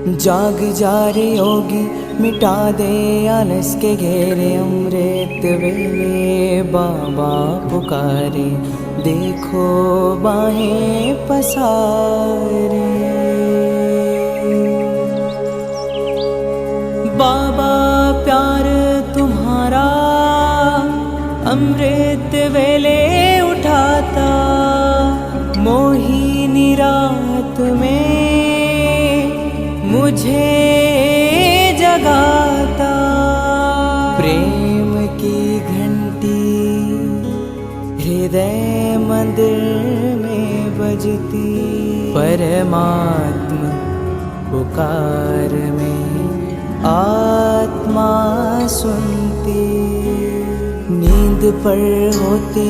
जाग जा रे योगी, मिटा दे आलस के घेरे। अमृत वेले बाबा पुकारे, देखो बाहें पसारे। बाबा प्यार तुम्हारा अमृत वेले उठाता, मोहिनी रात में मुझे जगाता। प्रेम की घंटी हृदय मंदिर में बजती, परमात्मा पुकार में आत्मा सुनती। नींद पर होती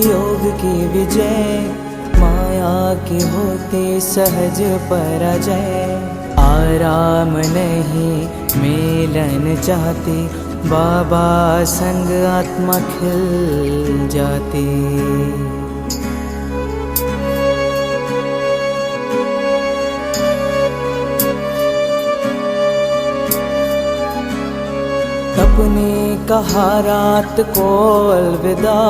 योग की विजय, माया के होते सहज पराजय। आराम नहीं मिलन चाहती, बाबा संग आत्मा खिल जाती। अपने कहा रात को अलविदा,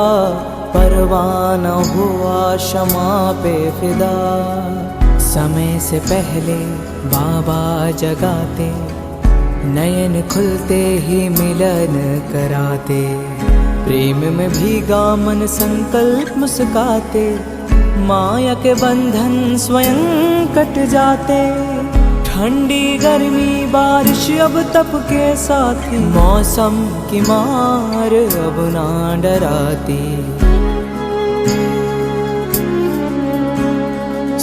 परवाना हुआ क्षमा पे फिदा। समय से पहले बाबा जगाते, नयन खुलते ही मिलन कराते। प्रेम में भीगा मन संकल्प मुस्काते, माया के बंधन स्वयं कट जाते। ठंडी गर्मी बारिश अब तप के साथी, मौसम की मार अब ना डराती।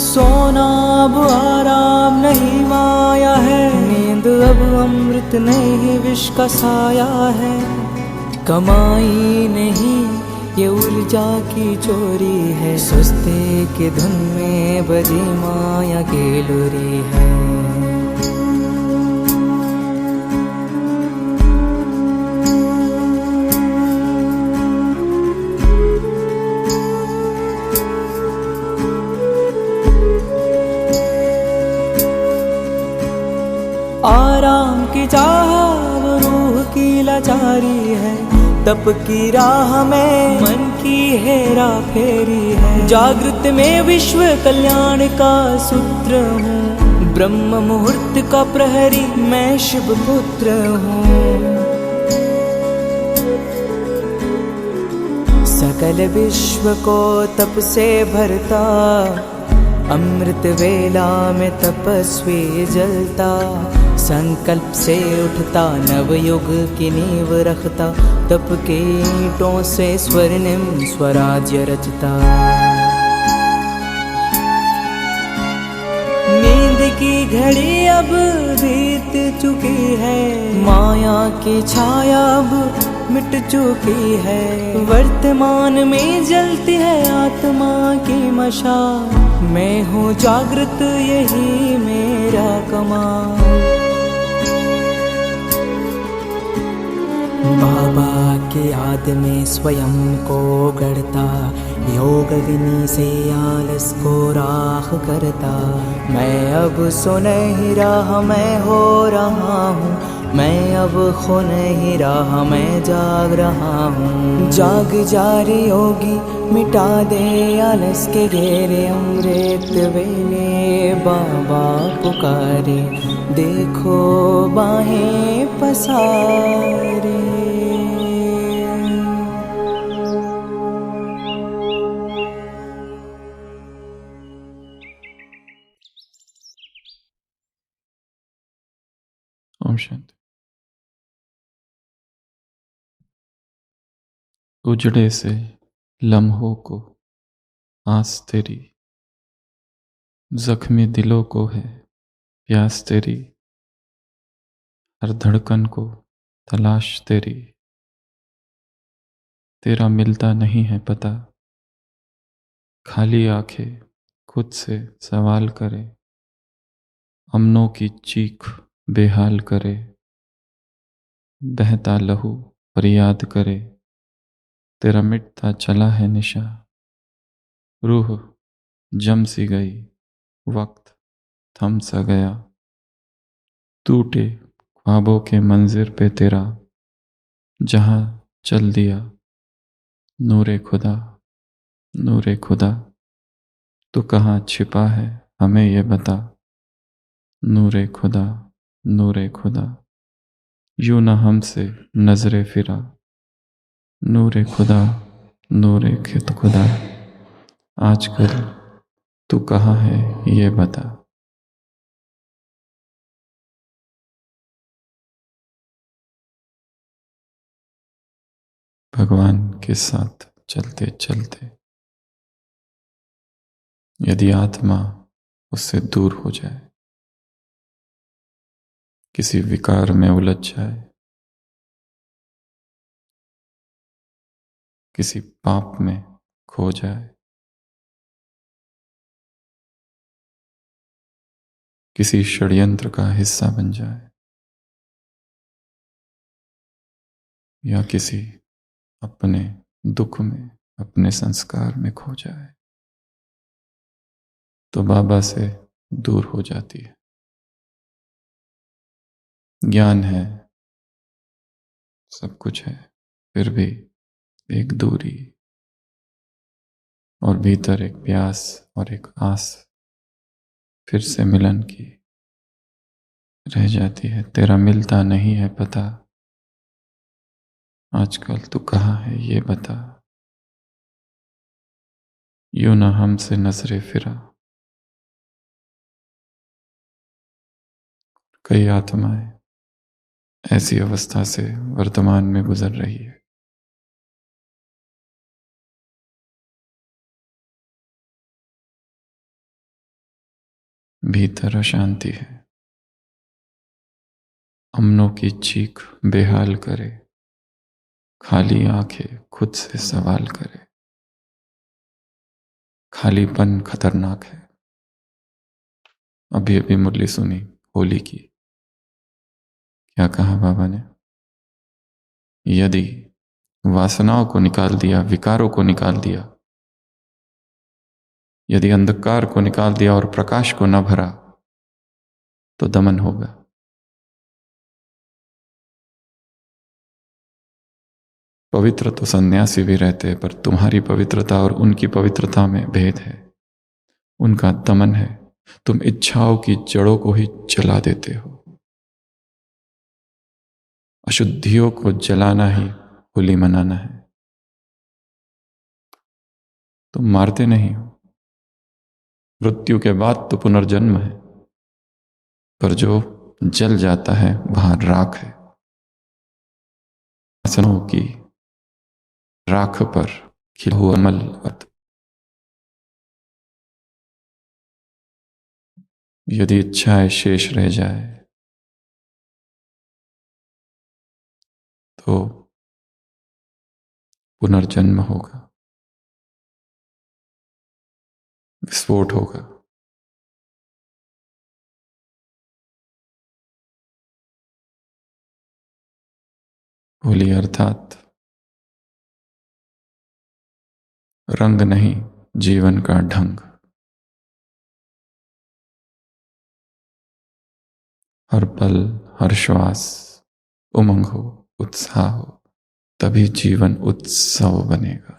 सोना अब आराम नहीं माया है, नींद अब अमृत नहीं विष का साया है। कमाई नहीं ये ऊर्जा की चोरी है, सुस्ती की धुन में बजी माया की लुरी है। आराम की चाह वो रूह की लाचारी है, तप की राह में मन की हेरा फेरी है। जागृत में विश्व कल्याण का सूत्र हूँ, ब्रह्म मुहूर्त का प्रहरी मैं शिव पुत्र हूँ। सकल विश्व को तप से भरता, अमृत वेला में तपस्वी जलता। संकल्प से उठता नवयुग की नींव रखता, तप के ईंटों से स्वर्णिम स्वराज्य रचता। नींद की घड़ी अब बीत चुकी है, माया की छाया अब मिट चुकी है। वर्तमान में जलती है आत्मा की मशाल, मैं हूँ जागृत यही मेरा कमाल। बाबा की याद में स्वयं को गढ़ता, योग विनी से आलस को राख करता। मैं अब सो नहीं रहा मैं हो रहा हूँ, मैं अब खो नहीं रहा मैं जाग रहा हूँ। जाग जा रे योगी, मिटा दे आलस के घेरे। अमृत वेले बाबा पुकारे, देखो बाहें पसारे। ओम शांति। उजड़े से लम्हों को आस तेरी, जख्मी दिलों को है प्यास तेरी। हर धड़कन को तलाश तेरी, तेरा मिलता नहीं है पता। खाली आंखें खुद से सवाल करे, अमनों की चीख बेहाल करे। बहता लहू फरियाद करे, तेरा मिटता चला है निशा। रूह जम सी गई, वक्त थम सा गया। टूटे ख्वाबों के मंजिर पे तेरा जहां चल दिया नूरे खुदा, नूरे खुदा। तू कहाँ छिपा है हमें ये बता, नूरे खुदा, नूरे खुदा। यूं न हमसे नजरे फिरा, नूरे खुदा, नूरे खुदा। आजकल तू कहाँ है ये बता। भगवान के साथ चलते चलते यदि आत्मा उससे दूर हो जाए, किसी विकार में उलझ जाए, किसी पाप में खो जाए, किसी षड्यंत्र का हिस्सा बन जाए, या किसी अपने दुख में, अपने संस्कार में खो जाए, तो बाबा से दूर हो जाती है। ज्ञान है, सब कुछ है, फिर भी एक दूरी और भीतर एक प्यास और एक आस फिर से मिलन की रह जाती है। तेरा मिलता नहीं है पता, आजकल तू कहाँ है ये बता। यूं न हमसे नजरे फिरा। कई आत्माएं ऐसी अवस्था से वर्तमान में गुजर रही है। भीतर अशांति है, अमनों की चीख बेहाल करे, खाली आंखें खुद से सवाल करे। खालीपन खतरनाक है। अभी अभी मुरली सुनी होली की, क्या कहा बाबा ने? यदि वासनाओं को निकाल दिया, विकारों को निकाल दिया, यदि अंधकार को निकाल दिया और प्रकाश को न भरा, तो दमन होगा। पवित्र तो सन्यासी भी रहते हैं, पर तुम्हारी पवित्रता और उनकी पवित्रता में भेद है। उनका दमन है, तुम इच्छाओं की जड़ों को ही जला देते हो। अशुद्धियों को जलाना ही होली मनाना है। तुम मारते नहीं हो। मृत्यु के बाद तो पुनर्जन्म है, पर जो जल जाता है वहां राख है। वासनाओं की राख पर खिला हुआ अमल अर्थ। यदि इच्छाएं शेष रह जाए तो पुनर्जन्म होगा, विस्फोट होगा। होली अर्थात रंग नहीं, जीवन का ढंग। हर पल, हर श्वास उमंग हो, उत्साह हो, तभी जीवन उत्सव बनेगा।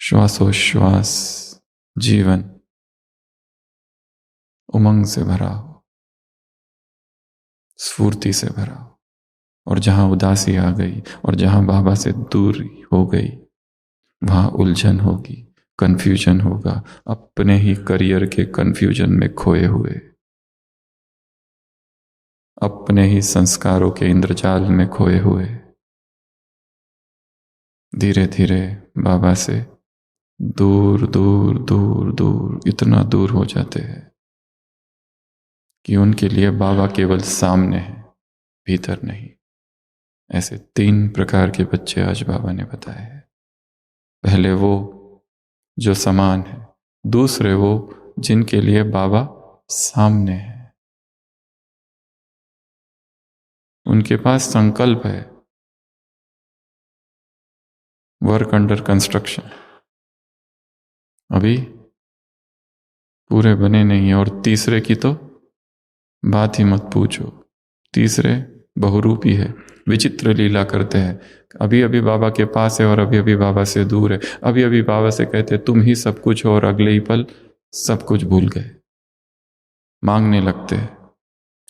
श्वासोश्वास जीवन उमंग से भरा हो, स्फूर्ति से भरा हो। और जहां उदासी आ गई और जहां बाबा से दूरी हो गई, वहां उलझन होगी, कंफ्यूजन होगा, अपने ही करियर के कंफ्यूजन में खोए हुए, अपने ही संस्कारों के इंद्रजाल में खोए हुए धीरे धीरे बाबा से दूर दूर दूर दूर, इतना दूर हो जाते हैं कि उनके लिए बाबा केवल सामने है, भीतर नहीं। ऐसे 3 प्रकार के बच्चे आज बाबा ने बताए हैं। पहले वो जो समान है, दूसरे वो जिनके लिए बाबा सामने है, उनके पास संकल्प है, वर्क अंडर कंस्ट्रक्शन, अभी पूरे बने नहीं। और तीसरे की तो बात ही मत पूछो। तीसरे बहुरूपी है, विचित्र लीला करते हैं। अभी अभी बाबा के पास है और अभी अभी बाबा से दूर है। अभी अभी बाबा से कहते तुम ही सब कुछ हो और अगले ही पल सब कुछ भूल गए। मांगने लगते हैं।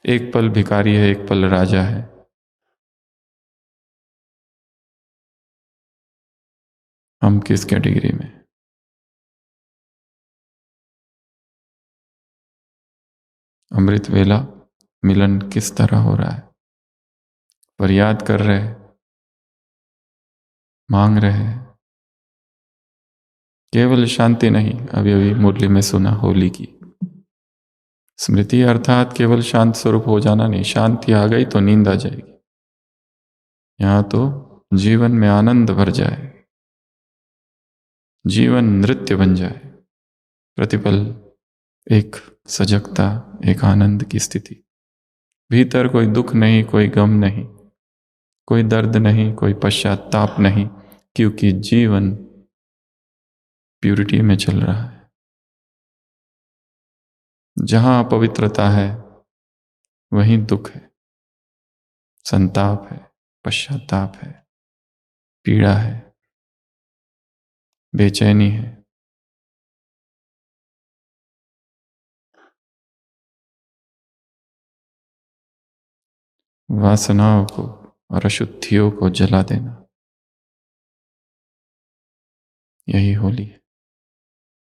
एक पल भिखारी है, एक पल राजा है। हम किस कैटेगरी में? अमृत वेला मिलन किस तरह हो रहा है? फरियाद कर रहे हैं, मांग रहे हैं। केवल शांति नहीं, अभी अभी मुरली में सुना होली की स्मृति, अर्थात केवल शांत स्वरूप हो जाना नहीं। शांति आ गई तो नींद आ जाएगी। यहां तो जीवन में आनंद भर जाए, जीवन नृत्य बन जाए। प्रतिपल एक सजगता, एक आनंद की स्थिति। भीतर कोई दुख नहीं, कोई गम नहीं, कोई दर्द नहीं, कोई पश्चाताप नहीं, क्योंकि जीवन प्यूरिटी में चल रहा है। जहां पवित्रता है वहीं दुख है, संताप है, पश्चाताप है, पीड़ा है, बेचैनी है। वासनाओं को और अशुद्धियों को जला देना, यही होली है।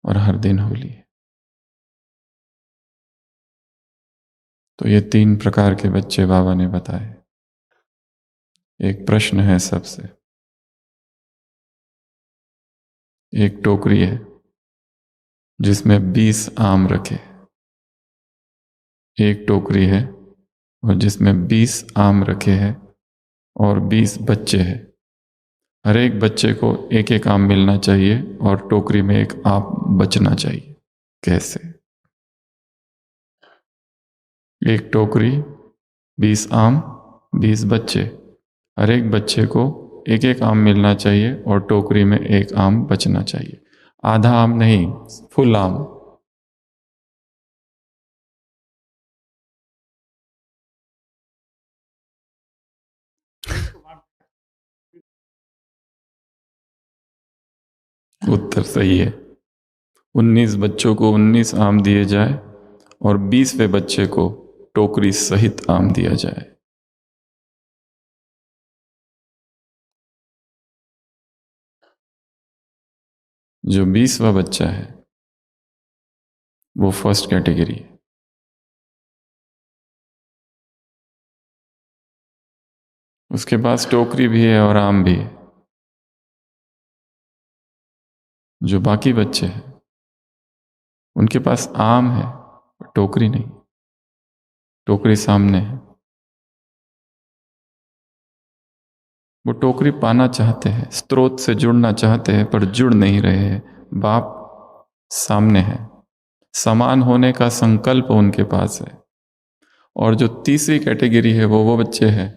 और हर दिन होली है। तो ये 3 प्रकार के बच्चे बाबा ने बताए। एक प्रश्न है सबसे। एक टोकरी है जिसमें 20 आम रखे। एक टोकरी है और जिसमें 20 आम रखे हैं और 20 बच्चे हैं। हर एक बच्चे को एक एक आम मिलना चाहिए और टोकरी में एक आम बचना चाहिए। कैसे? एक टोकरी, 20 आम, 20 बच्चे। हर एक बच्चे को एक एक आम मिलना चाहिए और टोकरी में एक आम बचना चाहिए। आधा आम नहीं, फुल आम। उत्तर सही है। 19 बच्चों को 19 आम दिए जाए और 20वें बच्चे को टोकरी सहित आम दिया जाए। जो 20वां बच्चा है वो फर्स्ट कैटेगरी है। उसके पास टोकरी भी है और आम भी है। जो बाकी बच्चे हैं उनके पास आम है, टोकरी नहीं। टोकरी सामने है। वो टोकरी पाना चाहते हैं, स्रोत से जुड़ना चाहते हैं, पर जुड़ नहीं रहे हैं। बाप सामने है, समान होने का संकल्प उनके पास है। और जो तीसरी कैटेगरी है वो बच्चे हैं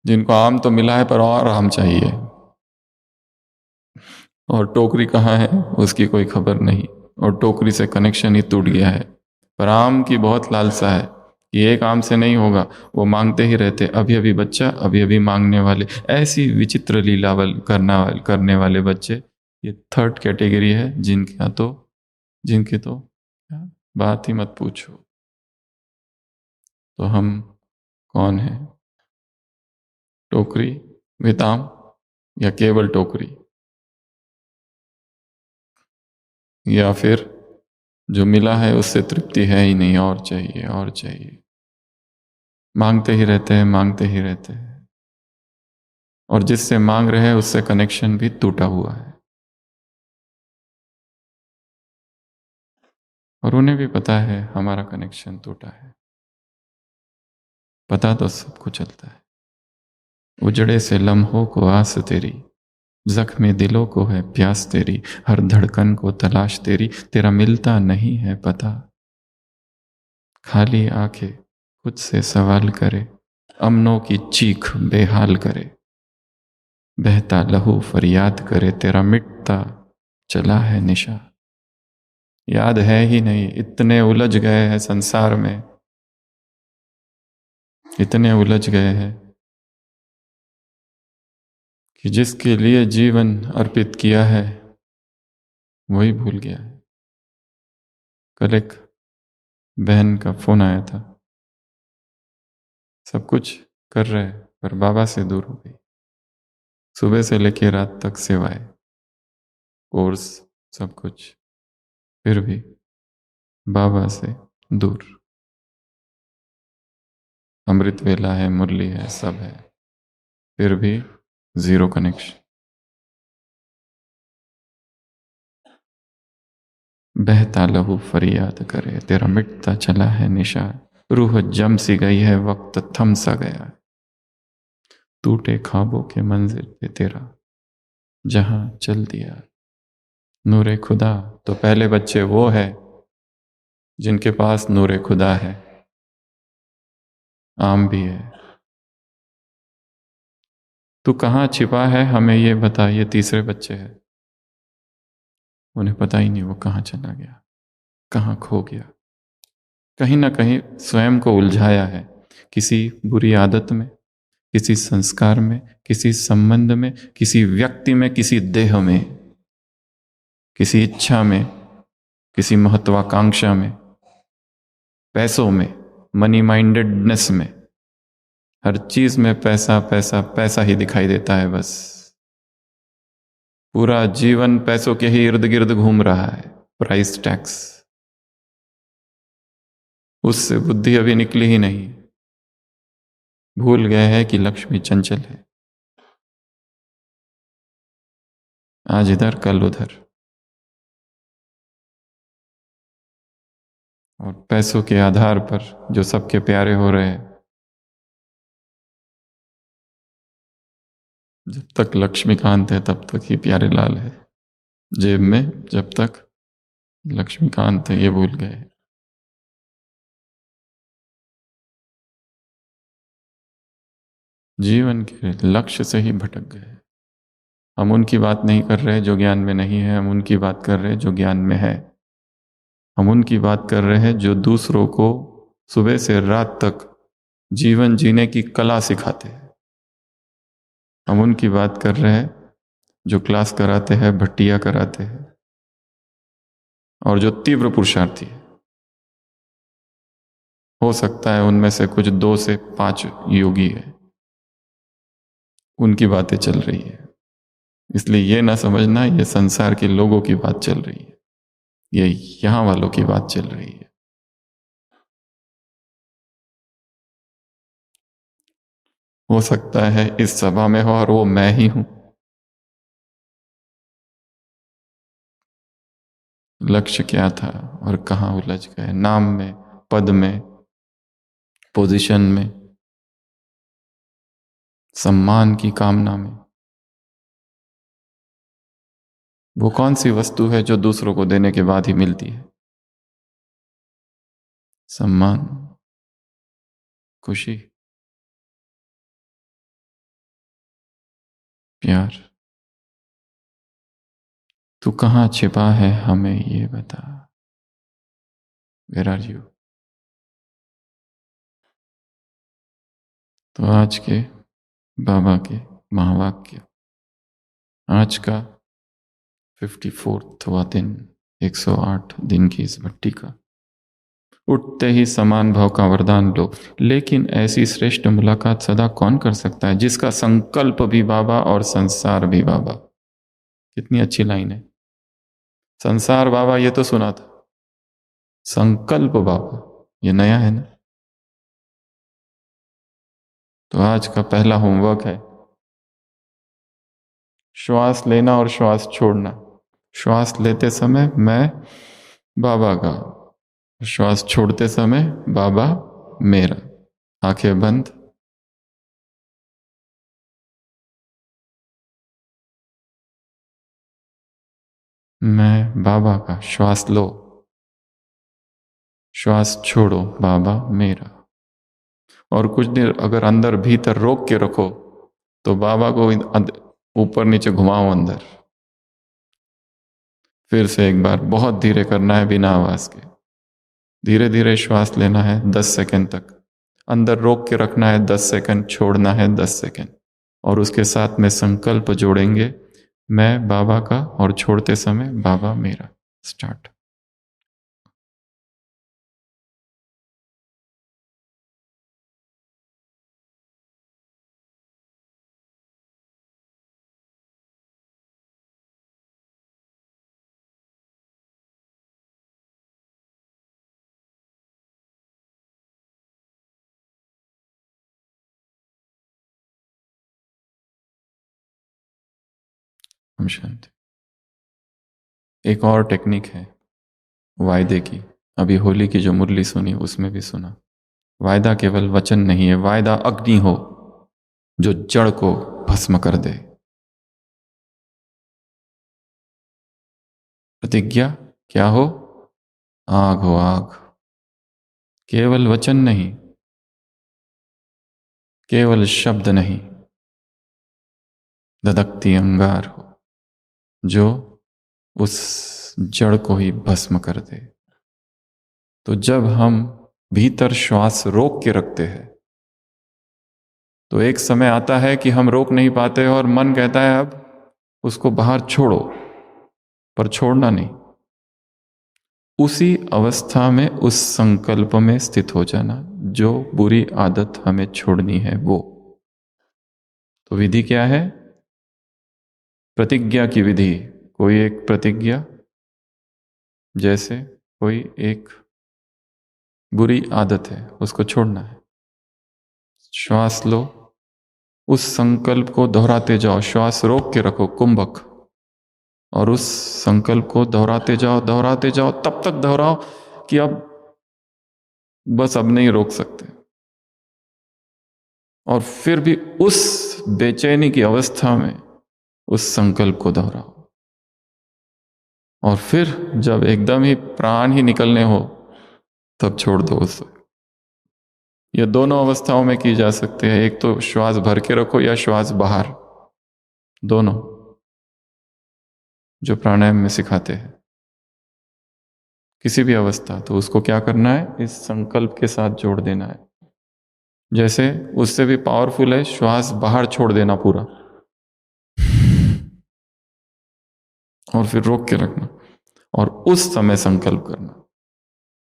जिनको आम तो मिला है पर और आम चाहिए। और टोकरी कहाँ है उसकी कोई खबर नहीं, और टोकरी से कनेक्शन ही टूट गया है। पर आम की बहुत लालसा है कि एक आम से नहीं होगा, वो मांगते ही रहते। अभी अभी बच्चा, अभी अभी मांगने वाले, ऐसी विचित्र लीला करने वाले बच्चे, ये थर्ड कैटेगरी है जिनकी तो बात ही मत पूछो। तो हम कौन है? टोकरी विद आम या केवल टोकरी? या फिर जो मिला है उससे तृप्ति है ही नहीं, और चाहिए और चाहिए। मांगते ही रहते हैं, मांगते ही रहते हैं। और जिससे मांग रहे हैं उससे कनेक्शन भी टूटा हुआ है। और उन्हें भी पता है हमारा कनेक्शन टूटा है। पता तो सबको चलता है। उजड़े से लम्हों को आस तेरी, जख्मे दिलों को है प्यास तेरी, हर धड़कन को तलाश तेरी, तेरा मिलता नहीं है पता। खाली आंखें खुद से सवाल करे, अमनों की चीख बेहाल करे, बहता लहू फरियाद करे, तेरा मिटता चला है निशा। याद है ही नहीं। इतने उलझ गए हैं संसार में, इतने उलझ गए हैं कि जिसके लिए जीवन अर्पित किया है वही भूल गया है। कल एक बहन का फोन आया था, सब कुछ कर रहे पर बाबा से दूर हो गई। सुबह से लेकर रात तक सेवाएं, कोर्स, सब कुछ, फिर भी बाबा से दूर। अमृत वेला है, मुरली है, सब है, फिर भी जीरो कनेक्शन। बहता लहू फरियाद करे, तेरा मिटता चला है निशान। रूह जम सी गई है, वक्त थम सा गया है। टूटे ख्वाबों के मंजिल पे तेरा जहां चल दिया। नूरे खुदा तो पहले बच्चे वो है जिनके पास नूरे खुदा है। आम भी है। तू कहाँ छिपा है हमें ये बता, ये तीसरे बच्चे हैं। उन्हें पता ही नहीं वो कहाँ चला गया, कहाँ खो गया। कहीं ना कहीं स्वयं को उलझाया है, किसी बुरी आदत में, किसी संस्कार में, किसी संबंध में, किसी व्यक्ति में, किसी देह में, किसी इच्छा में, किसी महत्वाकांक्षा में, पैसों में, मनी माइंडेडनेस में। हर चीज में पैसा पैसा पैसा ही दिखाई देता है बस। पूरा जीवन पैसों के ही इर्द गिर्द घूम रहा है। प्राइस टैक्स, उससे बुद्धि अभी निकली ही नहीं। भूल गए हैं कि लक्ष्मी चंचल है, आज इधर कल उधर। और पैसों के आधार पर जो सबके प्यारे हो रहे हैं, जब तक लक्ष्मीकांत है तब तक ही प्यारे लाल है जेब में, जब तक लक्ष्मीकांत है ये भूल गए। जीवन के लक्ष्य से ही भटक गए। हम उनकी बात नहीं कर रहे जो ज्ञान में नहीं है, हम उनकी बात कर रहे जो ज्ञान में है। हम उनकी बात कर रहे हैं जो दूसरों को सुबह से रात तक जीवन जीने की कला सिखाते हैं। हम उनकी बात कर रहे हैं जो क्लास कराते हैं, भट्टियां कराते हैं, और जो तीव्र पुरुषार्थी है। हो सकता है उनमें से कुछ 2 से 5 योगी है, उनकी बातें चल रही है। इसलिए ये ना समझना ये संसार के लोगों की बात चल रही है, ये यहां वालों की बात चल रही है। हो सकता है इस सभा में हो और वो मैं ही हूं। लक्ष्य क्या था और कहां उलझ गए, नाम में, पद में, पोजीशन में, सम्मान की कामना में। वो कौन सी वस्तु है जो दूसरों को देने के बाद ही मिलती है? सम्मान, खुशी, प्यार। तू कहाँ छिपा है हमें ये बता, वेयर आर यू। तो आज के बाबा के महावाक्य, आज का 54वां दिन, 108 दिन की इस भट्टी का। उठते ही समान भाव का वरदान लो, लेकिन ऐसी श्रेष्ठ मुलाकात सदा कौन कर सकता है जिसका संकल्प भी बाबा और संसार भी बाबा। कितनी अच्छी लाइन है। संसार बाबा ये तो सुना था, संकल्प बाबा ये नया है ना। तो आज का पहला होमवर्क है श्वास लेना और श्वास छोड़ना। श्वास लेते समय मैं बाबा का, श्वास छोड़ते समय बाबा मेरा। आंखें बंद। मैं बाबा का, श्वास लो, श्वास छोड़ो, बाबा मेरा। और कुछ देर अगर अंदर भीतर रोक के रखो तो बाबा को ऊपर नीचे घुमाओ अंदर। फिर से एक बार बहुत धीरे करना है बिना आवाज के। धीरे धीरे श्वास लेना है 10 सेकंड तक, अंदर रोक के रखना है 10 सेकंड, छोड़ना है 10 सेकंड, और उसके साथ में संकल्प जोड़ेंगे, मैं बाबा का, और छोड़ते समय बाबा मेरा। स्टार्ट। हम शांति। एक और टेक्निक है वायदे की, अभी होली की जो मुरली सुनी उसमें भी सुना। वायदा केवल वचन नहीं है, वायदा अग्नि हो जो जड़ को भस्म कर दे। प्रतिज्ञा क्या हो? आग हो आग। केवल वचन नहीं, केवल शब्द नहीं, धधकती अंगार हो जो उस जड़ को ही भस्म कर दे। तो जब हम भीतर श्वास रोक के रखते हैं तो एक समय आता है कि हम रोक नहीं पाते और मन कहता है अब उसको बाहर छोड़ो, पर छोड़ना नहीं। उसी अवस्था में उस संकल्प में स्थित हो जाना, जो बुरी आदत हमें छोड़नी है वो। तो विधि क्या है? प्रतिज्ञा की विधि। कोई एक प्रतिज्ञा, जैसे कोई एक बुरी आदत है उसको छोड़ना है। श्वास लो, उस संकल्प को दोहराते जाओ, श्वास रोक के रखो कुंभक, और उस संकल्प को दोहराते जाओ, तब तक दोहराओ कि अब बस अब नहीं रोक सकते। और फिर भी उस बेचैनी की अवस्था में उस संकल्प को दोहराओ, और फिर जब एकदम ही प्राण ही निकलने हो तब छोड़ दो उसे। यह दोनों अवस्थाओं में की जा सकती है, एक तो श्वास भर के रखो या श्वास बाहर, दोनों जो प्राणायाम में सिखाते हैं। किसी भी अवस्था, तो उसको क्या करना है? इस संकल्प के साथ जोड़ देना है। जैसे उससे भी पावरफुल है श्वास बाहर छोड़ देना पूरा, और फिर रोक के रखना, और उस समय संकल्प करना,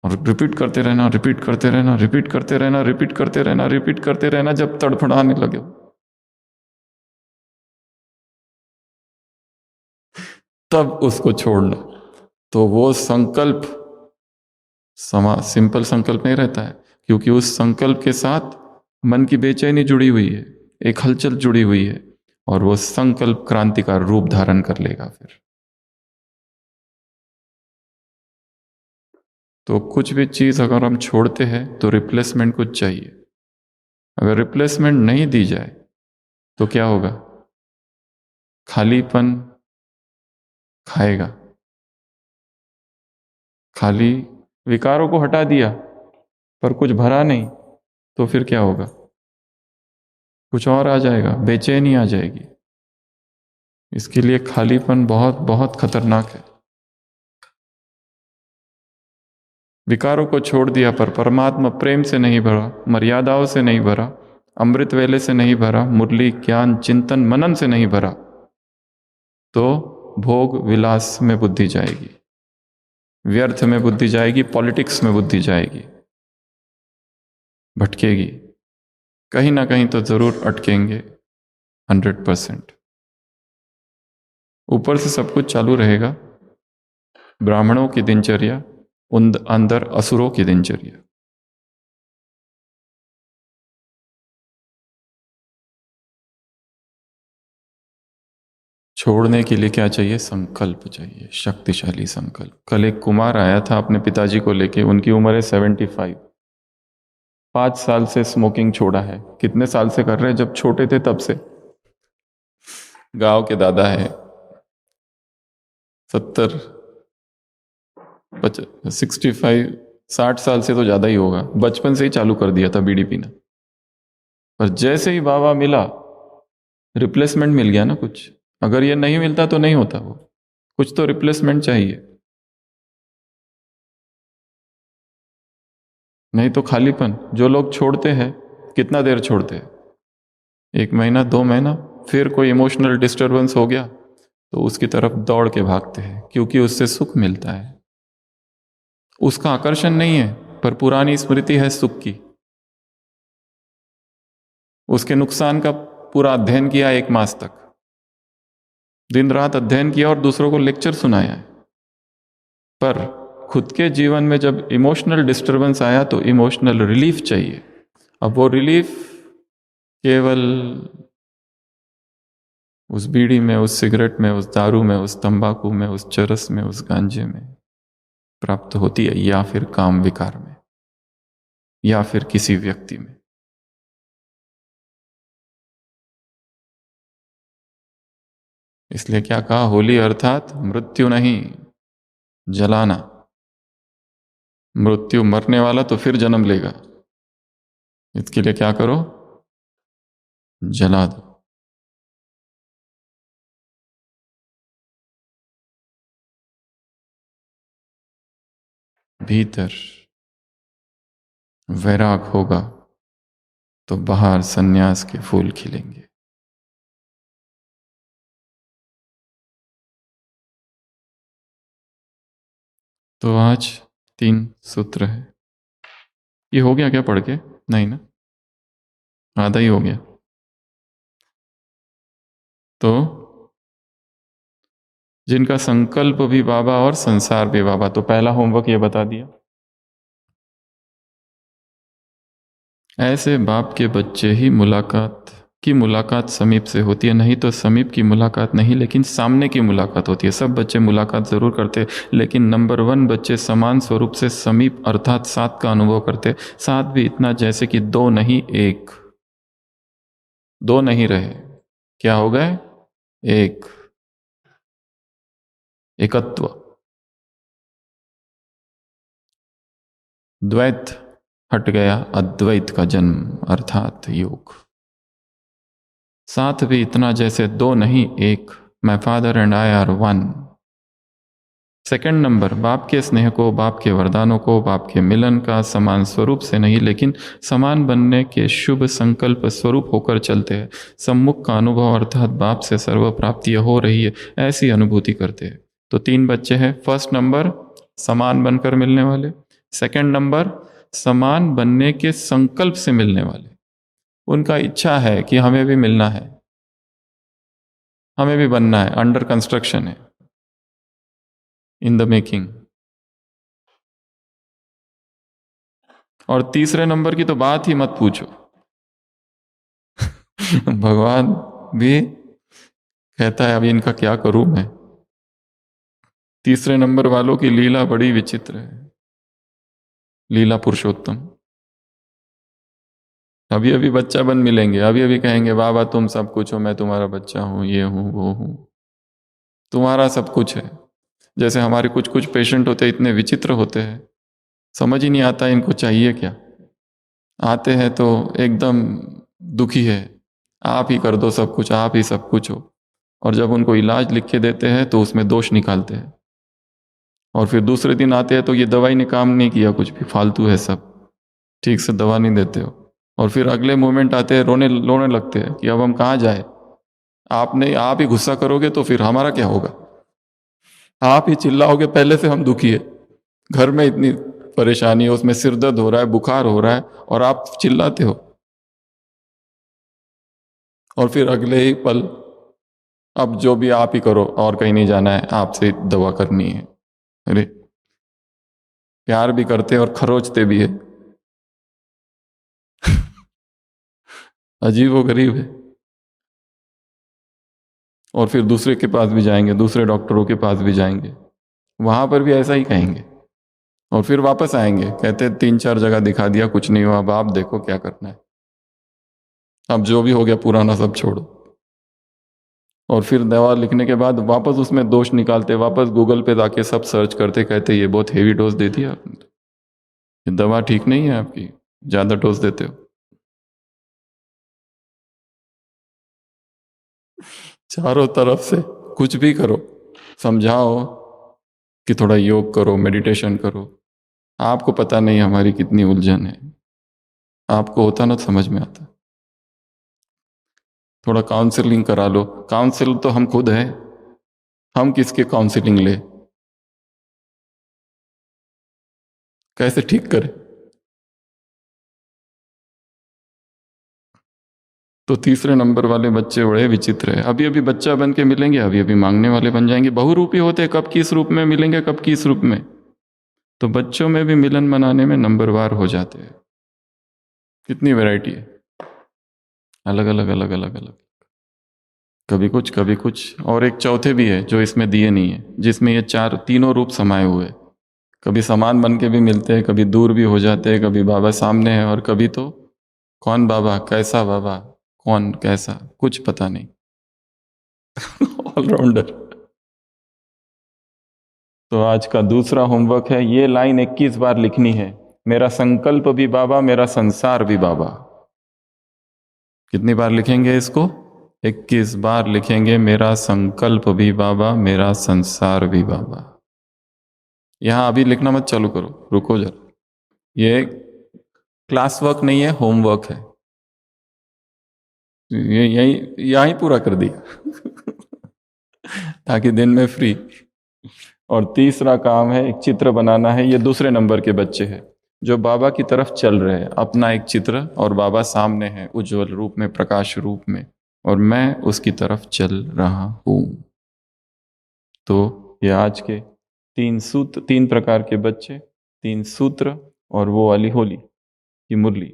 और रिपीट करते रहना, रिपीट करते रहना, रिपीट करते रहना, रिपीट करते रहना, रिपीट करते रहना, जब तड़फड़ाने लगे तब उसको छोड़ना। तो वो संकल्प सिंपल संकल्प नहीं रहता है, क्योंकि उस संकल्प के साथ मन की बेचैनी जुड़ी हुई है, एक हलचल जुड़ी हुई है, और वो संकल्प क्रांति का रूप धारण कर लेगा फिर। तो कुछ भी चीज अगर हम छोड़ते हैं तो रिप्लेसमेंट कुछ चाहिए। अगर रिप्लेसमेंट नहीं दी जाए तो क्या होगा? खालीपन खाएगा। खाली विकारों को हटा दिया पर कुछ भरा नहीं, तो फिर क्या होगा? कुछ और आ जाएगा, बेचैनी आ जाएगी। इसके लिए खालीपन बहुत बहुत खतरनाक है। विकारों को छोड़ दिया पर परमात्मा प्रेम से नहीं भरा, मर्यादाओं से नहीं भरा, अमृत वेले से नहीं भरा, मुरली ज्ञान चिंतन मनन से नहीं भरा, तो भोग विलास में बुद्धि जाएगी, व्यर्थ में बुद्धि जाएगी, पॉलिटिक्स में बुद्धि जाएगी, भटकेगी। कहीं ना कहीं तो जरूर अटकेंगे 100%। ऊपर से सब कुछ चालू रहेगा, ब्राह्मणों की दिनचर्या, अंदर असुरों की दिनचर्या। छोड़ने के लिए क्या चाहिए? संकल्प चाहिए, शक्तिशाली संकल्प। कल एक कुमार आया था अपने पिताजी को लेके, उनकी उम्र है 75। 5 साल से स्मोकिंग छोड़ा है। कितने साल से कर रहे हैं? जब छोटे थे तब से। गांव के दादा है, 70 65 60 साल से तो ज्यादा ही होगा। बचपन से ही चालू कर दिया था बीड़ी पीना, पर जैसे ही बाबा मिला, रिप्लेसमेंट मिल गया ना कुछ। अगर ये नहीं मिलता तो नहीं होता वो। कुछ तो रिप्लेसमेंट चाहिए, नहीं तो खालीपन। जो लोग छोड़ते हैं, कितना देर छोड़ते हैं? 1 महीना, 2 महीना, फिर कोई इमोशनल डिस्टरबेंस हो गया तो उसकी तरफ दौड़ के भागते हैं, क्योंकि उससे सुख मिलता है। उसका आकर्षण नहीं है, पर पुरानी स्मृति है सुख की। उसके नुकसान का पूरा अध्ययन किया 1 मास तक, दिन रात अध्ययन किया और दूसरों को लेक्चर सुनाया है। पर खुद के जीवन में जब इमोशनल डिस्टरबेंस आया तो इमोशनल रिलीफ चाहिए। अब वो रिलीफ केवल उस बीड़ी में, उस सिगरेट में, उस दारू में, उस तंबाकू में, उस चरस में, उस गांजे में प्राप्त होती है, या फिर काम विकार में, या फिर किसी व्यक्ति में। इसलिए क्या कहा? होली अर्थात मृत्यु नहीं, जलाना। मृत्यु मरने वाला तो फिर जन्म लेगा, इसके लिए क्या करो? जला दो। भीतर वैराग होगा तो बाहर सन्यास के फूल खिलेंगे। तो आज 3 सूत्र है। ये हो गया क्या पढ़ के? नहीं ना, आधा ही हो गया। तो जिनका संकल्प भी बाबा और संसार भी बाबा, तो पहला होमवर्क ये बता दिया। ऐसे बाप के बच्चे ही मुलाकात समीप से होती है, नहीं तो समीप की मुलाकात नहीं, लेकिन सामने की मुलाकात होती है। सब बच्चे मुलाकात जरूर करते, लेकिन नंबर 1 बच्चे समान स्वरूप से समीप अर्थात साथ का अनुभव करते। साथ भी इतना जैसे कि 2 नहीं 1, 2 नहीं रहे, क्या हो गए? 1, एकत्व। द्वैत हट गया, अद्वैत का जन्म अर्थात योग। साथ भी इतना जैसे 2 नहीं 1, my father and I R 1। Second number, बाप के स्नेह को, बाप के वरदानों को, बाप के मिलन का समान स्वरूप से नहीं, लेकिन समान बनने के शुभ संकल्प स्वरूप होकर चलते हैं। सम्मुख का अनुभव अर्थात बाप से सर्व प्राप्ति हो रही है, ऐसी अनुभूति करते हैं। तो 3 बच्चे हैं। फर्स्ट नंबर, समान बनकर मिलने वाले। सेकंड नंबर, समान बनने के संकल्प से मिलने वाले। उनका इच्छा है कि हमें भी मिलना है, हमें भी बनना है, अंडर कंस्ट्रक्शन है, इन द मेकिंग। और तीसरे नंबर की तो बात ही मत पूछो। भगवान भी कहता है अभी इनका क्या करूं मैं। तीसरे नंबर वालों की लीला बड़ी विचित्र है, लीला पुरुषोत्तम। अभी अभी बच्चा बन मिलेंगे, अभी अभी कहेंगे बाबा तुम सब कुछ हो, मैं तुम्हारा बच्चा हूं, ये हूं वो हूं, तुम्हारा सब कुछ है। जैसे हमारे कुछ कुछ पेशेंट होते हैं, इतने विचित्र होते हैं, समझ ही नहीं आता इनको चाहिए क्या। आते हैं तो एकदम दुखी है, आप ही कर दो सब कुछ, आप ही सब कुछ हो। और जब उनको इलाज लिख के देते हैं तो उसमें दोष निकालते हैं। और फिर दूसरे दिन आते हैं तो ये दवाई ने काम नहीं किया, कुछ भी फालतू है सब, ठीक से दवा नहीं देते हो। और फिर अगले मोमेंट आते हैं, रोने रोने लगते हैं कि अब हम कहाँ जाए। आप ही गुस्सा करोगे तो फिर हमारा क्या होगा। आप ही चिल्लाओगे, पहले से हम दुखी है, घर में इतनी परेशानी है, उसमें सिर दर्द हो रहा है, बुखार हो रहा है, और आप चिल्लाते हो। और फिर अगले ही पल अब जो भी आप ही करो, और कहीं नहीं जाना है, आपसे दवा करनी है। अरे प्यार भी करते और खरोचते भी है। अजीब व गरीब है। और फिर दूसरे के पास भी जाएंगे, दूसरे डॉक्टरों के पास भी जाएंगे, वहां पर भी ऐसा ही कहेंगे। और फिर वापस आएंगे, कहते 3-4 जगह दिखा दिया, कुछ नहीं हुआ, अब आप देखो क्या करना है, अब जो भी हो गया पुराना सब छोड़ो। और फिर दवा लिखने के बाद वापस उसमें दोष निकालते, वापस गूगल पे जाके सब सर्च करते, कहते ये बहुत हेवी डोज दे दिया आपने, ये दवा ठीक नहीं है आपकी, ज्यादा डोज देते हो। चारों तरफ से कुछ भी करो, समझाओ कि थोड़ा योग करो, मेडिटेशन करो। आपको पता नहीं हमारी कितनी उलझन है, आपको होता ना तो समझ में आता। थोड़ा काउंसलिंग करा लो। काउंसिल तो हम खुद हैं, हम किसके काउंसलिंग ले, कैसे ठीक करें। तो तीसरे नंबर वाले बच्चे बड़े विचित्र है। अभी अभी बच्चा बन के मिलेंगे, अभी अभी मांगने वाले बन जाएंगे। बहुरूपी होते कब किस रूप में मिलेंगे, कब किस रूप में। तो बच्चों में भी मिलन मनाने में नंबरवार हो जाते हैं। कितनी वैरायटी है, अलग अलग अलग अलग अलग, कभी कुछ कभी कुछ। और एक चौथे भी है जो इसमें दिए नहीं है, जिसमें ये चार तीनों रूप समाये हुए। कभी समान बन के भी मिलते हैं, कभी दूर भी हो जाते हैं, कभी बाबा सामने है, और कभी तो कौन बाबा, कैसा बाबा, कौन कैसा, कुछ पता नहीं। ऑलराउंडर। तो आज का दूसरा होमवर्क है, ये लाइन 21 बार लिखनी है। मेरा संकल्प भी बाबा, मेरा संसार भी बाबा। कितनी बार लिखेंगे इसको? 21 बार लिखेंगे। मेरा संकल्प भी बाबा, मेरा संसार भी बाबा। यहां अभी लिखना मत चालू करो, रुको जरा। ये क्लास वर्क नहीं है, होमवर्क है। ये यही यहीं पूरा कर दिया ताकि दिन में फ्री। और तीसरा काम है, एक चित्र बनाना है। ये दूसरे नंबर के बच्चे हैं जो बाबा की तरफ चल रहे हैं, अपना एक चित्र, और बाबा सामने है उज्जवल रूप में, प्रकाश रूप में, और मैं उसकी तरफ चल रहा हूं। तो ये आज के 3 सूत्र, 3 प्रकार के बच्चे, 3 सूत्र, और वो वाली होली की मुरली,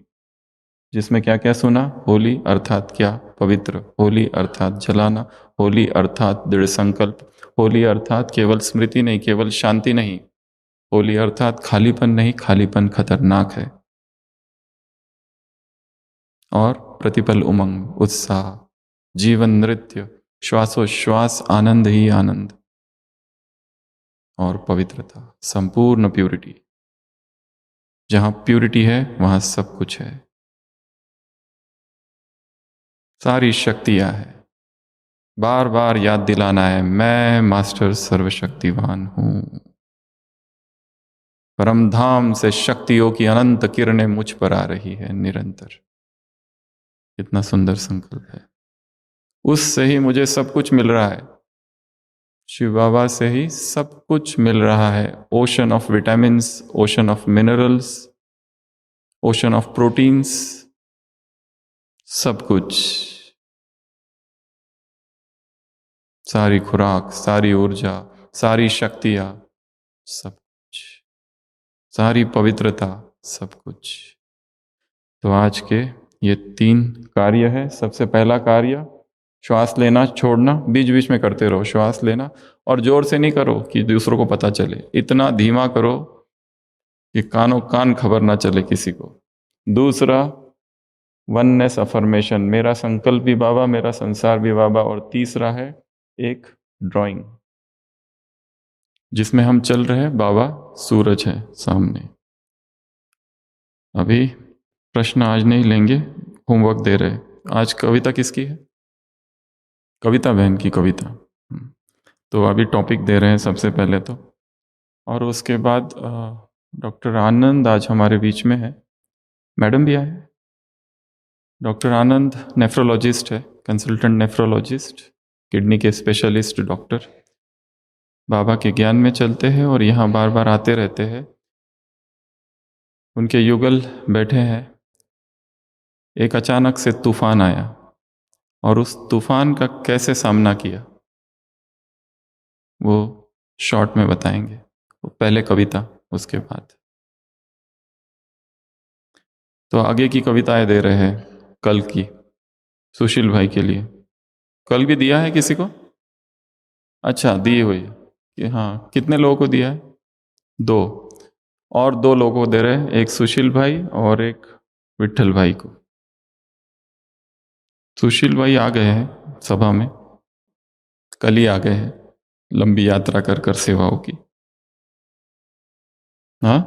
जिसमें क्या क्या सुना। होली अर्थात क्या? पवित्र। होली अर्थात जलाना। होली अर्थात दृढ़ संकल्प। होली अर्थात केवल स्मृति नहीं, केवल शांति नहीं। होली अर्थात खालीपन नहीं, खालीपन खतरनाक है। और प्रतिपल उमंग, उत्साह, जीवन नृत्य, श्वासोश्वास आनंद ही आनंद, और पवित्रता, संपूर्ण प्यूरिटी। जहां प्यूरिटी है वहां सब कुछ है, सारी शक्तियां है। बार बार याद दिलाना है, मैं मास्टर सर्वशक्तिवान हूं। परमधाम से शक्तियों की अनंत किरणें मुझ पर आ रही है निरंतर। कितना सुंदर संकल्प है। उससे ही मुझे सब कुछ मिल रहा है, शिव बाबा से ही सब कुछ मिल रहा है। Ocean of vitamins, ocean of minerals, ocean of proteins, सब कुछ, सारी खुराक, सारी ऊर्जा, सारी शक्तियां, सब कुछ, सारी पवित्रता, सब कुछ। तो आज के ये 3 कार्य है। सबसे पहला कार्य, श्वास लेना छोड़ना, बीच बीच में करते रहो। श्वास लेना, और जोर से नहीं करो कि दूसरों को पता चले, इतना धीमा करो कि कानों कान खबर ना चले किसी को। दूसरा, वननेस अफर्मेशन, मेरा संकल्प भी बाबा, मेरा संसार भी बाबा। और तीसरा है एक ड्राइंग, जिसमें हम चल रहे हैं, बाबा सूरज है सामने। अभी प्रश्न आज नहीं लेंगे, होमवर्क दे रहे। आज कविता किसकी है? कविता बहन की कविता। तो अभी टॉपिक दे रहे हैं सबसे पहले तो, और उसके बाद डॉक्टर आनंद आज हमारे बीच में है। मैडम भी आए। डॉक्टर आनंद नेफ्रोलॉजिस्ट है, कंसल्टेंट नेफ्रोलॉजिस्ट, किडनी के स्पेशलिस्ट डॉक्टर। बाबा के ज्ञान में चलते हैं और यहाँ बार बार आते रहते हैं। उनके युगल बैठे हैं। एक अचानक से तूफान आया, और उस तूफान का कैसे सामना किया वो शॉर्ट में बताएंगे। पहले कविता, उसके बाद तो आगे की कविताएं दे रहे हैं। कल की सुशील भाई के लिए, कल भी दिया है किसी को? अच्छा, दी हुई है कि हाँ, कितने लोगों को दिया है? 2, और 2 लोगों को दे रहे हैं, एक सुशील भाई और एक विट्ठल भाई को। सुशील भाई आ गए हैं सभा में, कल ही आ गए हैं, लंबी यात्रा कर कर सेवाओं की। हाँ,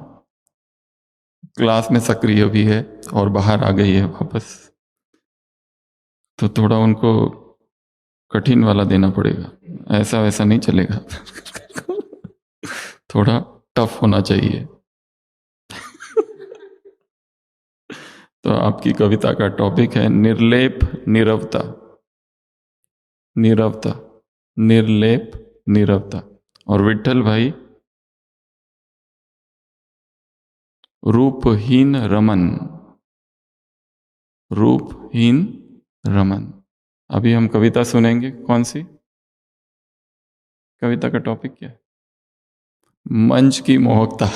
क्लास में सक्रिय भी है और बाहर आ गई है वापस। तो थोड़ा उनको कठिन वाला देना पड़ेगा। ऐसा वैसा नहीं चलेगा। थोड़ा टफ होना चाहिए। तो आपकी कविता का टॉपिक है निर्लेप नीरवता। नीरवता, निर्लेप नीरवता। और विट्ठल भाई रूपहीन रमन। रूपहीन रमन। अभी हम कविता सुनेंगे। कौन सी कविता का टॉपिक क्या है? मंच की मोहकता।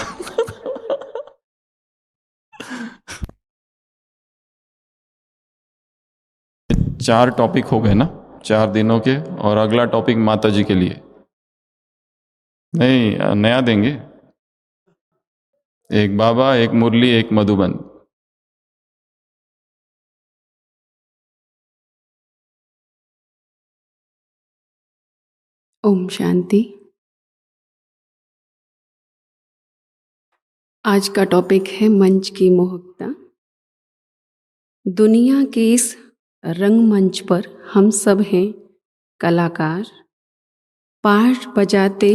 चार टॉपिक हो गए ना 4 दिनों के, और अगला टॉपिक माता जी के लिए। नहीं, नया देंगे। एक बाबा, एक मुरली, एक मधुबन। ओम शांति। आज का टॉपिक है मंच की मोहकता। दुनिया के इस रंगमंच पर हम सब हैं कलाकार। पाठ बजाते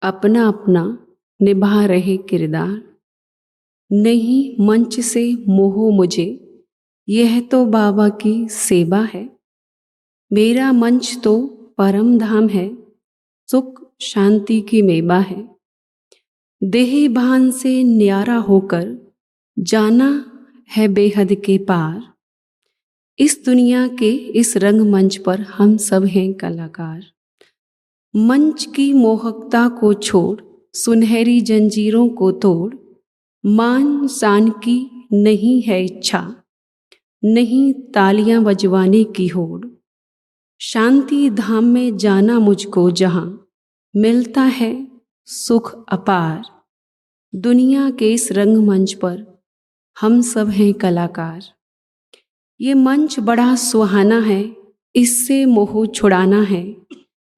अपना अपना निभा रहे किरदार। नहीं मंच से मोह मुझे, यह तो बाबा की सेवा है। मेरा मंच तो परम धाम है, सुख शांति की मेवा है। देह भान से न्यारा होकर जाना है बेहद के पार। इस दुनिया के इस रंगमंच पर हम सब हैं कलाकार। मंच की मोहकता को छोड़, सुनहरी जंजीरों को तोड़। मान शान की नहीं है इच्छा, नहीं तालियां बजवाने की होड़। शांति धाम में जाना मुझको जहां मिलता है सुख अपार। दुनिया के इस रंगमंच पर हम सब हैं कलाकार। ये मंच बड़ा सुहाना है, इससे मोह छुड़ाना है।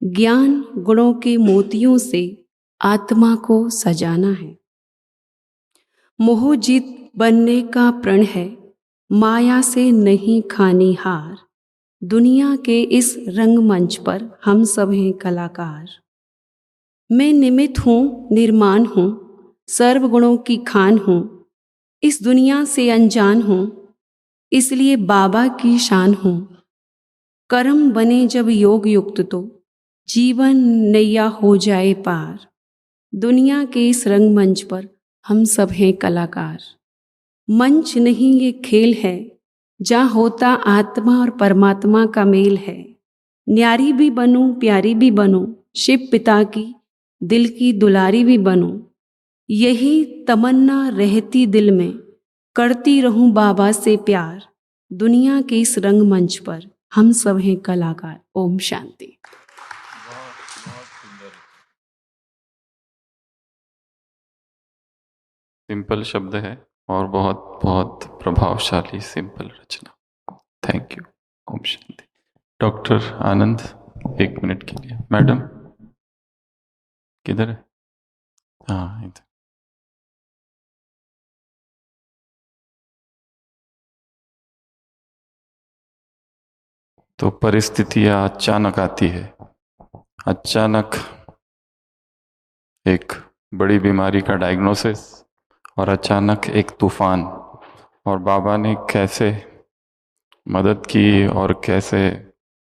ज्ञान गुणों के मोतियों से आत्मा को सजाना है। मोह जीत बनने का प्रण है, माया से नहीं खानी हार। दुनिया के इस रंगमंच पर हम सब हैं कलाकार। मैं निमित्त हूँ, निर्माण हूँ, सर्व गुणों की खान हूँ। इस दुनिया से अनजान हूँ, इसलिए बाबा की शान हूँ। कर्म बने जब योग युक्त तो जीवन नैया हो जाए पार। दुनिया के इस रंगमंच पर हम सब हैं कलाकार। मंच नहीं ये खेल है, जहाँ होता आत्मा और परमात्मा का मेल है। न्यारी भी बनूं, प्यारी भी बनूं, शिव पिता की दिल की दुलारी भी बनूं। यही तमन्ना रहती दिल में, करती रहूं बाबा से प्यार। दुनिया के इस रंगमंच पर हम सब हैं कलाकार। ओम शांति। सिंपल शब्द है और बहुत बहुत प्रभावशाली सिंपल रचना। Thank you. ओम शांति। डॉक्टर आनंद 1 मिनट के लिए। मैडम किधर है? हाँ, इधर। तो परिस्थितियां अचानक आती है। अचानक एक बड़ी बीमारी का डायग्नोसिस, और अचानक एक तूफान। और बाबा ने कैसे मदद की और कैसे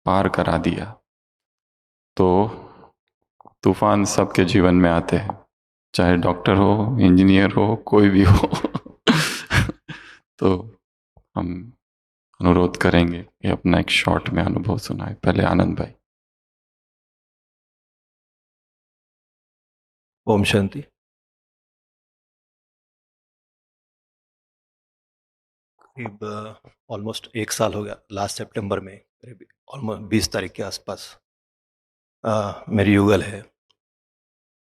पार करा दिया। तो तूफान सबके जीवन में आते हैं, चाहे डॉक्टर हो, इंजीनियर हो, कोई भी हो। तो हम अनुरोध करेंगे कि अपना एक शॉर्ट में अनुभव सुनाए। पहले आनंद भाई। ओम शांति। करीब ऑलमोस्ट 1 साल हो गया। लास्ट सितंबर में करीब ऑलमोस्ट 20 तारीख के आसपास मेरी युगल है,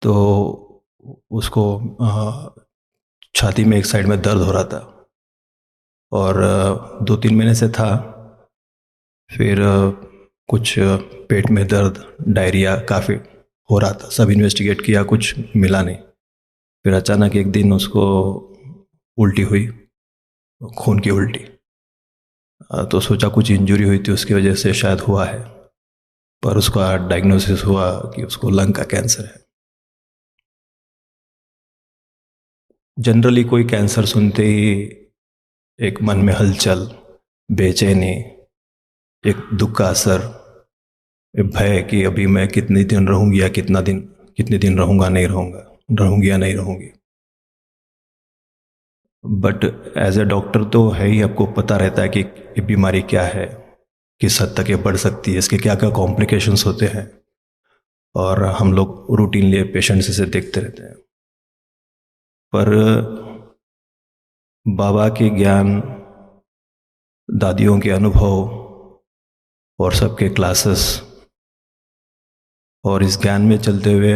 तो उसको छाती में एक साइड में दर्द हो रहा था, और 2-3 महीने से था। फिर कुछ पेट में दर्द, डायरिया काफ़ी हो रहा था। सब इन्वेस्टिगेट किया, कुछ मिला नहीं। फिर अचानक एक दिन उसको उल्टी हुई, खून की उल्टी। तो सोचा कुछ इंजरी हुई थी, उसकी वजह से शायद हुआ है। पर उसका डायग्नोसिस हुआ कि उसको लंग का कैंसर है। जनरली कोई कैंसर सुनते ही एक मन में हलचल, बेचैनी, एक दुख का असर, एक भय कि अभी मैं कितने दिन रहूंगी या कितने दिन रहूंगा नहीं रहूंगा, रहूंगी या नहीं रहूंगी। बट एज ए डॉक्टर तो है ही, आपको पता रहता है कि ये बीमारी क्या है, किस हद तक ये बढ़ सकती है, इसके क्या क्या कॉम्प्लिकेशंस होते हैं, और हम लोग रूटीनली पेशेंट्स इसे देखते रहते हैं। पर बाबा के ज्ञान, दादियों के अनुभव और सबके क्लासेस, और इस ज्ञान में चलते हुए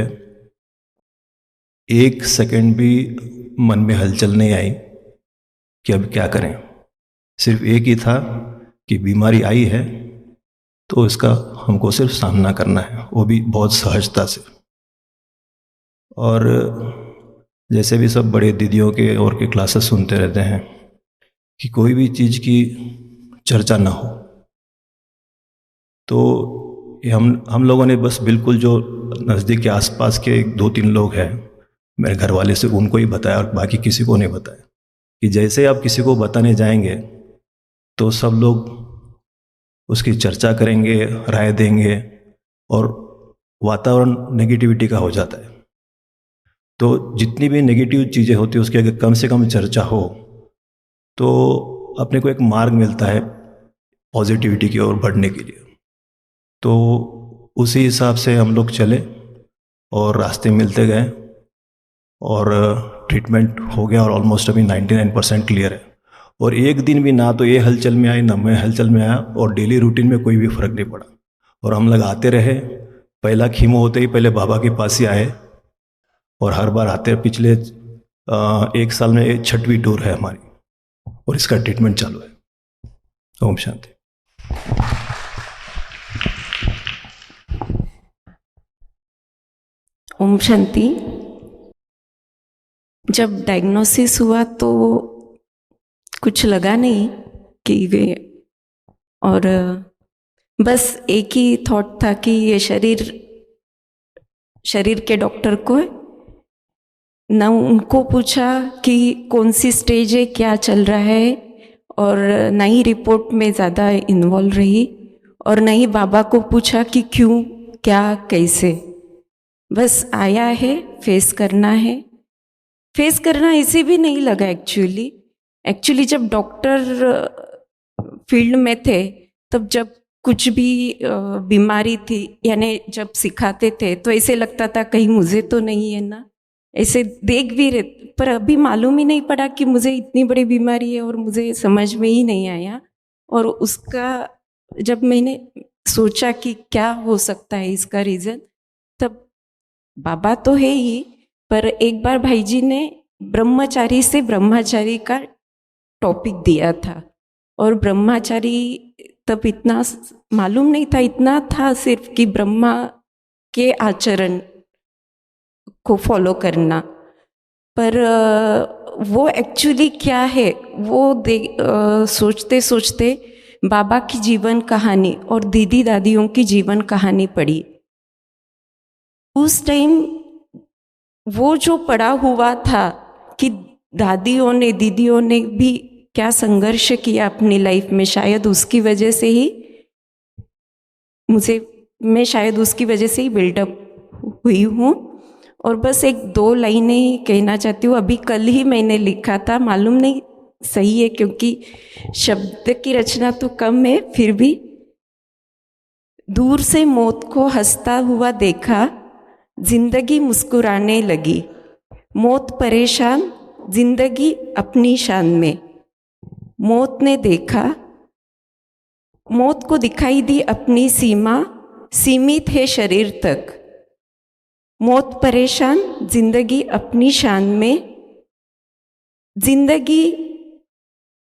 एक सेकंड भी मन में हलचल नहीं आई कि अब क्या करें। सिर्फ एक ही था कि बीमारी आई है तो इसका हमको सिर्फ सामना करना है, वो भी बहुत सहजता से। और जैसे भी सब बड़े दीदियों के और के क्लासेस सुनते रहते हैं कि कोई भी चीज़ की चर्चा ना हो, तो ये हम लोगों ने बस बिल्कुल जो नज़दीक के आसपास के 2-3 लोग हैं मेरे घर वाले, से उनको ही बताया और बाकी किसी को नहीं बताया। कि जैसे आप किसी को बताने जाएंगे तो सब लोग उसकी चर्चा करेंगे, राय देंगे, और वातावरण नेगेटिविटी का हो जाता है। तो जितनी भी नेगेटिव चीज़ें होती है उसकी अगर कम से कम चर्चा हो तो अपने को एक मार्ग मिलता है पॉजिटिविटी की ओर बढ़ने के लिए। तो उसी हिसाब से हम लोग चले और रास्ते मिलते गए और ट्रीटमेंट हो गया, और ऑलमोस्ट अभी 99% क्लियर है। और एक दिन भी ना तो ये हलचल में आई ना मैं हलचल में आया, और डेली रूटीन में कोई भी फर्क नहीं पड़ा। और हम लोग आते रहे, पहला कीमो होते ही पहले बाबा के पास ही आए, और हर बार आते हैं। पिछले 1 साल में 6वीं टूर है हमारी, और इसका ट्रीटमेंट चालू है। ओम शांति। ओम शांति। जब डायग्नोसिस हुआ तो कुछ लगा नहीं कि वे, और बस एक ही थॉट था कि ये शरीर के डॉक्टर को ना उनको पूछा कि कौन सी स्टेज है, क्या चल रहा है, और ना ही रिपोर्ट में ज़्यादा इन्वॉल्व रही, और ना ही बाबा को पूछा कि क्यों, क्या, कैसे। बस आया है, फेस करना है। फेस करना इसे भी नहीं लगा एक्चुअली जब डॉक्टर फील्ड में थे तब जब कुछ भी बीमारी थी, यानी जब सिखाते थे तो ऐसे लगता था कहीं मुझे तो नहीं है ना, ऐसे देख भी रहे। पर अभी मालूम ही नहीं पड़ा कि मुझे इतनी बड़ी बीमारी है, और मुझे समझ में ही नहीं आया। और उसका जब मैंने सोचा कि क्या हो सकता है इसका रीज़न, तब बाबा तो है ही, पर एक बार भाई जी ने ब्रह्मचारी से ब्रह्मचारी का टॉपिक दिया था, और ब्रह्मचारी तब इतना मालूम नहीं था, इतना था सिर्फ कि ब्रह्मा के आचरण को फॉलो करना। पर वो एक्चुअली क्या है वो सोचते सोचते बाबा की जीवन कहानी और दीदी दादियों की जीवन कहानी पढ़ी। उस टाइम वो जो पड़ा हुआ था कि दादियों ने, दीदियों ने भी क्या संघर्ष किया अपनी लाइफ में, शायद उसकी वजह से ही मैं शायद उसकी वजह से ही बिल्डअप हुई हूँ। और बस 1-2 लाइनें ही कहना चाहती हूँ। अभी कल ही मैंने लिखा था, मालूम नहीं सही है क्योंकि शब्द की रचना तो कम है, फिर भी। दूर से मौत को हंसता हुआ देखा, जिंदगी मुस्कुराने लगी। मौत परेशान, जिंदगी अपनी शान में। मौत ने देखा, मौत को दिखाई दी अपनी सीमा, सीमित है शरीर तक। मौत परेशान, जिंदगी अपनी शान में। जिंदगी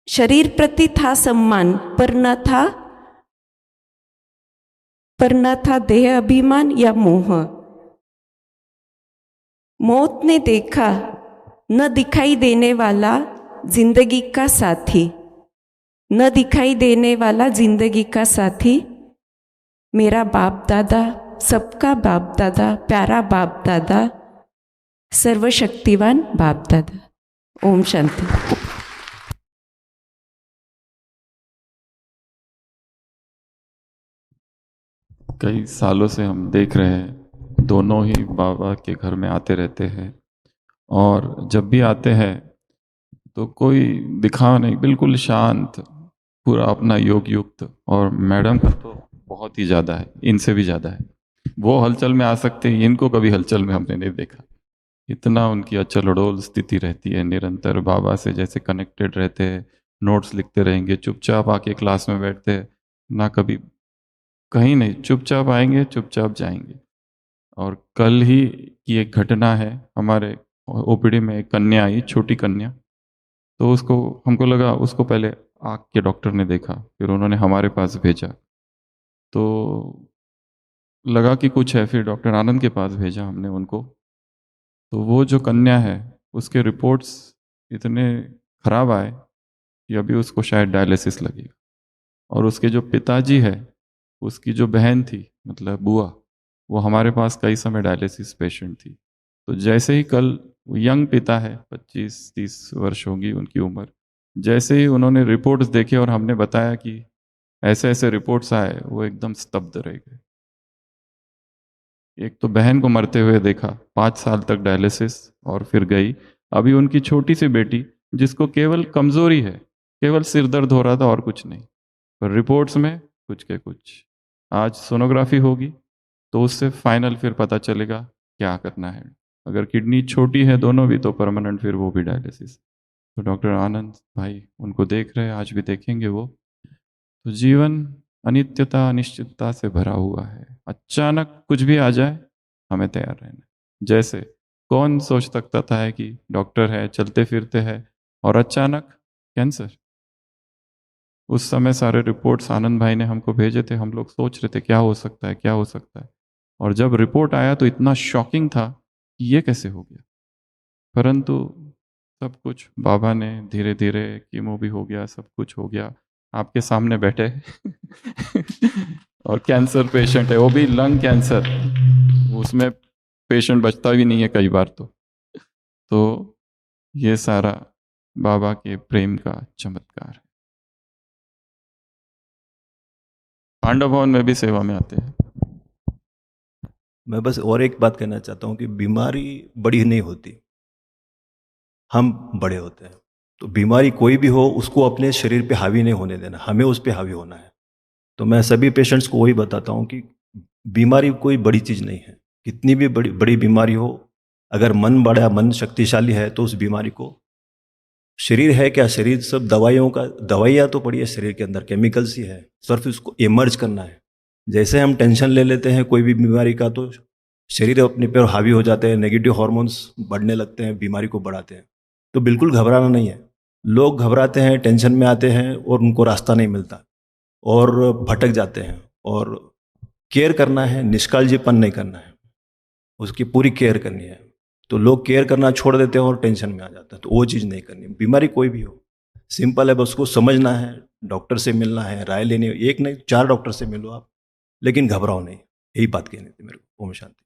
शरीर प्रति था सम्मान, पर न था देह अभिमान या मोह। मौत ने देखा, न दिखाई देने वाला जिंदगी का साथी, न दिखाई देने वाला जिंदगी का साथी। मेरा बाप दादा, सबका बाप दादा, प्यारा बाप दादा, सर्वशक्तिवान बाप दादा। ओम शांति। कई सालों से हम देख रहे हैं, दोनों ही बाबा के घर में आते रहते हैं, और जब भी आते हैं तो कोई दिखावा नहीं, बिल्कुल शांत, पूरा अपना योग युक्त। और मैडम का तो बहुत ही ज़्यादा है, इनसे भी ज़्यादा है। वो हलचल में आ सकते हैं, इनको कभी हलचल में हमने नहीं देखा। इतना उनकी अचल अडोल स्थिति रहती है, निरंतर बाबा से जैसे कनेक्टेड रहते हैं, नोट्स लिखते रहेंगे, चुपचाप आके क्लास में बैठते हैं, ना कभी कहीं नहीं, चुपचाप आएंगे चुपचाप जाएंगे। और कल ही की एक घटना है, हमारे ओपीडी में एक कन्या आई, छोटी कन्या। तो उसको, हमको लगा उसको पहले आँख के डॉक्टर ने देखा, फिर उन्होंने हमारे पास भेजा, तो लगा कि कुछ है, फिर डॉक्टर आनंद के पास भेजा हमने उनको। तो वो जो कन्या है, उसके रिपोर्ट्स इतने खराब आए कि अभी उसको शायद डायलिसिस लगेगा। और उसके जो पिताजी है, उसकी जो बहन थी, मतलब बुआ, वो हमारे पास कई समय डायलिसिस पेशेंट थी। तो जैसे ही कल, यंग पिता है, 25-30 वर्ष होगी उनकी उम्र, जैसे ही उन्होंने रिपोर्ट्स देखे और हमने बताया कि ऐसे ऐसे रिपोर्ट्स आए, वो एकदम स्तब्ध रह गए। एक तो बहन को मरते हुए देखा, 5 साल तक डायलिसिस, और फिर गई। अभी उनकी छोटी सी बेटी, जिसको केवल कमजोरी है, केवल सिर दर्द हो रहा था और कुछ नहीं, पर रिपोर्ट्स में कुछ के कुछ। आज सोनोग्राफी होगी तो उससे फाइनल फिर पता चलेगा क्या करना है। अगर किडनी छोटी है दोनों भी, तो परमानेंट फिर वो भी डायलिसिस। तो डॉक्टर आनंद भाई उनको देख रहे हैं, आज भी देखेंगे वो। तो जीवन अनित्यता अनिश्चितता से भरा हुआ है। अचानक कुछ भी आ जाए, हमें तैयार रहना। जैसे कौन सोच सकता था कि डॉक्टर है, चलते फिरते हैं, और अचानक कैंसर। उस समय सारे रिपोर्ट्स आनंद भाई ने हमको भेजे थे, हम लोग सोच रहे थे क्या हो सकता है, क्या हो सकता है। और जब रिपोर्ट आया तो इतना शॉकिंग था कि ये कैसे हो गया। परंतु सब कुछ बाबा ने धीरे धीरे, कीमो भी हो गया, सब कुछ हो गया, आपके सामने बैठे और कैंसर पेशेंट है, वो भी लंग कैंसर, उसमें पेशेंट बचता भी नहीं है कई बार। तो ये सारा बाबा के प्रेम का चमत्कार है। पांडव भवन में भी सेवा में आते हैं। मैं बस और एक बात कहना चाहता हूँ कि बीमारी बड़ी नहीं होती, हम बड़े होते हैं। तो बीमारी कोई भी हो, उसको अपने शरीर पे हावी नहीं होने देना, हमें उस पे हावी होना है। तो मैं सभी पेशेंट्स को वही बताता हूँ कि बीमारी कोई बड़ी चीज़ नहीं है। कितनी भी बड़ी बड़ी बीमारी हो, अगर मन बड़ा, मन शक्तिशाली है, तो उस बीमारी को, शरीर है क्या, शरीर सब दवाइयों का, दवाइयाँ तो पड़ी है शरीर के अंदर, केमिकल्स ही है, सिर्फ उसको इमर्ज करना है। जैसे हम टेंशन ले लेते हैं कोई भी बीमारी का, तो शरीर अपने पर हावी हो जाते हैं, नेगेटिव हार्मोन्स बढ़ने लगते हैं, बीमारी को बढ़ाते हैं। तो बिल्कुल घबराना नहीं है। लोग घबराते हैं, टेंशन में आते हैं और उनको रास्ता नहीं मिलता और भटक जाते हैं। और केयर करना है, निष्काळजीपन नहीं करना है, उसकी पूरी केयर करनी है। तो लोग केयर करना छोड़ देते हैं और टेंशन में आ जाते हैं, तो वो चीज़ नहीं करनी। बीमारी कोई भी हो, सिंपल है, बस उसको समझना है, डॉक्टर से मिलना है, राय लेनी है, एक नहीं 4 डॉक्टर से मिलो आप, लेकिन घबराओ नहीं। यही बात कहनी थी मेरे को। ओम शांति।